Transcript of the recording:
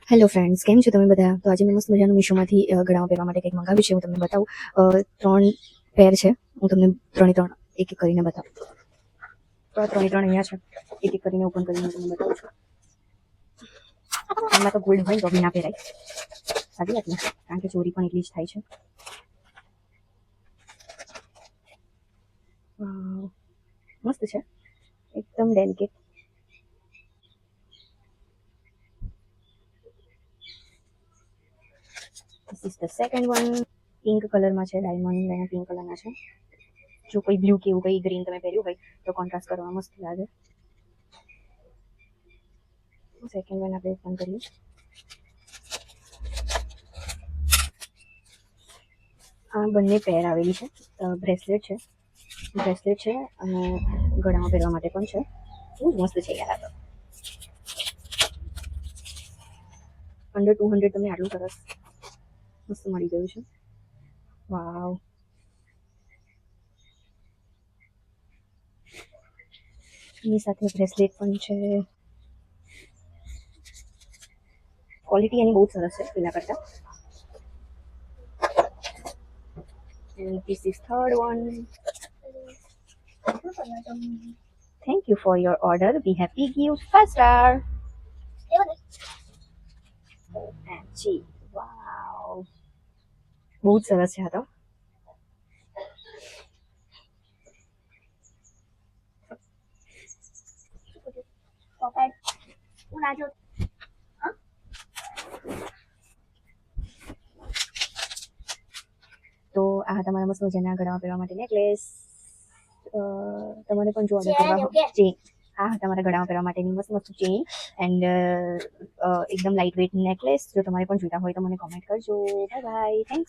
Hello friends, કેમ છો તમે બધા? તો આજે મેં મસ્ત મજાનું મીશોમાંથી ગળામાં પહેરવા માટે કંઈક મંગાવ્યું છે. હું તમને બતાવું. 3 પેર છે. હું તમને ત્રણે ત્રણ એક એક કરીને બતાવું. તો આ ત્રણે ત્રણ અહીંયા છે. એક એક કરીને ઓપન કરીને હું તમને બતાવું છું. આમાં તો ગોલ્ડ હોય તો બી ના પહેરાય, સાચી વાત ને, કારણ કે ચોરી પણ એટલી જ થાય છે. મસ્ત છે, એકદમ delicate. This is the second one. Pink કલરમાં છે, ડાયમંડ અને પિંક કલરના છે. જો કોઈ બ્લુ કે એવું કંઈ ગ્રીન તમે પહેર્યું હોય તો કોન્ટ્રાસ્ટ કરવામાં મસ્ત લાગે. સેકન્ડ વન આપણે ઓપન કરીએ. આ બંને પેર આવેલી છે. બ્રેસલેટ છે અને ગળામાં પહેરવા માટે પણ છે. બહુ મસ્ત છે યાર. આ તો અંડર 200 તમને આટલું સરસ મસ્ત મળી ગયું છે. વાવ, એની સાથે બ્રેસલેટ પણ છે. ક્વોલિટી એની બહુ સરસ છે પેલા કરતા. And this is third one. Thank you for your order. Be happy. Give 5 star. And gee, wow. બહુ જ સરસ છે આ તો. તો આ તમારા મસ્ત મજાના ગળામાં પહેરવા માટે નેકલેસ. તમારે પણ જો ઓર્ડર કરવા હોય ચેન, હા તમારા ગળામાં પહેરવા માટેની મસ્ત મસ્ત ચેન એન્ડ એકદમ લાઇટ વેઇટ નેકલેસ જો તમારે પણ જોઈતા હોય તો મને કોમેન્ટ કરજો. Bye bye, thanks.